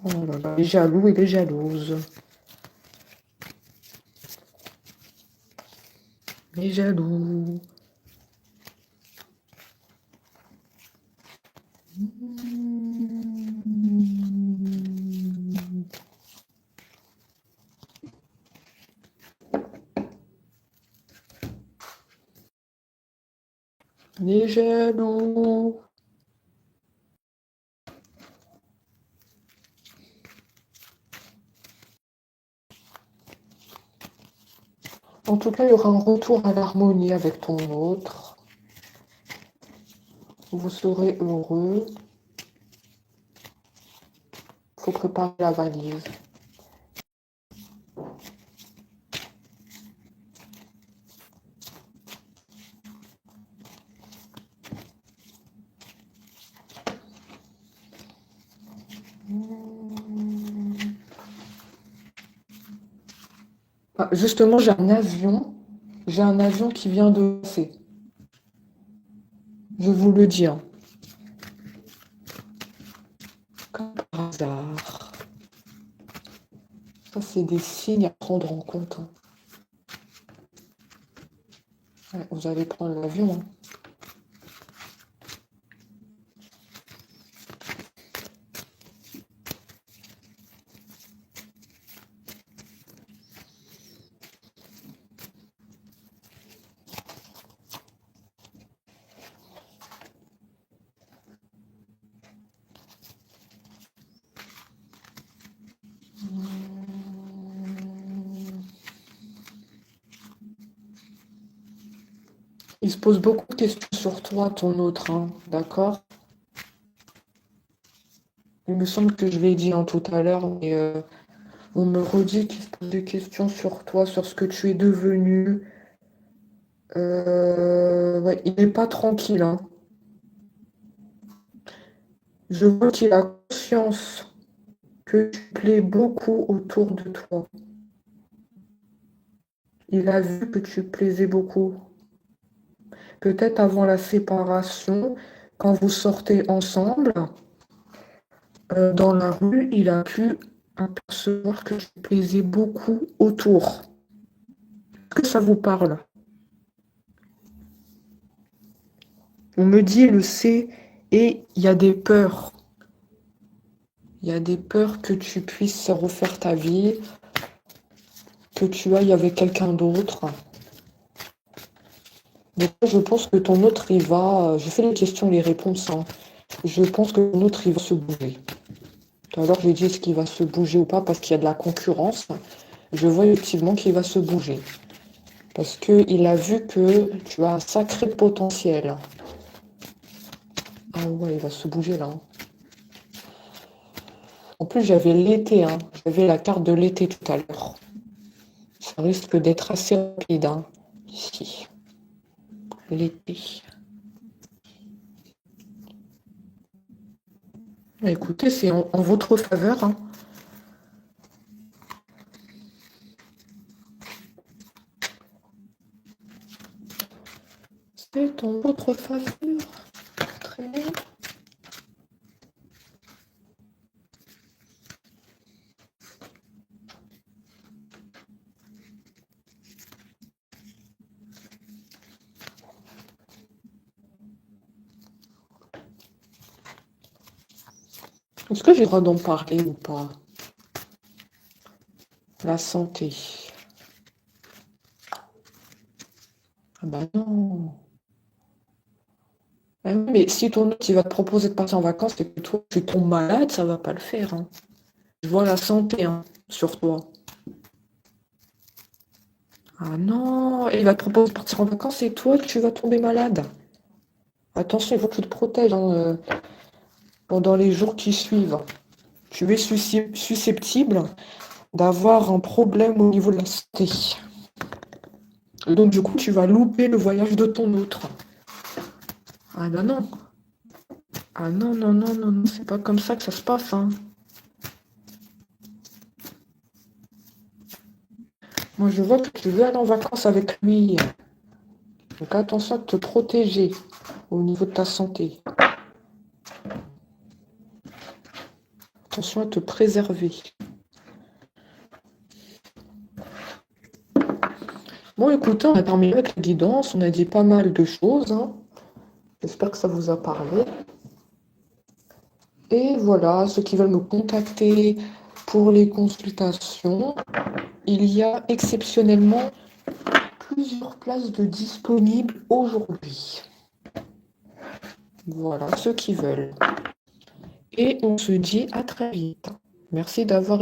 Speaker 1: Oh là là, les jaloux et les jalouses. Les jaloux. Les jaloux. En tout cas, il y aura un retour à l'harmonie avec ton autre. Vous serez heureux. Il faut préparer la valise. Ah, justement, j'ai un avion. J'ai un avion qui vient de passer. Je vous le dis, hein. Comme par hasard. Ça, c'est des signes à prendre en compte, hein. Ouais, vous allez prendre l'avion, hein. Il se pose beaucoup de questions sur toi, ton autre, hein, d'accord? Il me semble que je l'ai dit, hein, tout à l'heure, mais on me redit qu'il se pose des questions sur toi, sur ce que tu es devenu. Ouais, il n'est pas tranquille, hein. Je vois qu'il a conscience que tu plais beaucoup autour de toi. Il a vu que tu plaisais beaucoup. Peut-être avant la séparation, quand vous sortez ensemble, dans la rue, il a pu apercevoir que tu plaisais beaucoup autour. Est-ce que ça vous parle? On me dit, il le sait, et il y a des peurs. Il y a des peurs que tu puisses refaire ta vie, que tu ailles avec quelqu'un d'autre. Donc, je pense que ton autre, il va... J'ai fait les questions, les réponses, hein. Je pense que ton autre, il va se bouger. Tout à l'heure, j'ai dit est-ce qu'il va se bouger ou pas parce qu'il y a de la concurrence. Je vois effectivement qu'il va se bouger. Parce qu'il a vu que tu as un sacré potentiel. Ah ouais, il va se bouger là. En plus, j'avais l'été, hein. J'avais la carte de l'été tout à l'heure. Ça risque d'être assez rapide, hein, ici. L'été. Écoutez, c'est en votre faveur, hein. C'est en votre faveur. Très bien. Est-ce que j'ai le droit d'en parler ou pas? La santé. Ah bah non. Ah oui, mais si ton autre il va te proposer de partir en vacances et que toi tu tombes malade, ça va pas le faire, hein. Je vois la santé, hein, sur toi. Ah non, il va te proposer de partir en vacances et toi tu vas tomber malade. Attention, il faut que tu te protèges, hein, pendant les jours qui suivent. Tu es susceptible d'avoir un problème au niveau de la santé. Donc du coup, tu vas louper le voyage de ton autre. Ah ben non. Ah non, non, non, non, non, c'est pas comme ça que ça se passe, hein. Moi, je vois que tu veux aller en vacances avec lui. Donc attention à te protéger au niveau de ta santé. Attention à te préserver. Bon, écoutez, on a terminé avec la guidance. On a dit pas mal de choses, hein. J'espère que ça vous a parlé. Et voilà, ceux qui veulent me contacter pour les consultations, il y a exceptionnellement plusieurs places de disponibles aujourd'hui. Voilà, ceux qui veulent. Et on se dit à très vite. Merci d'avoir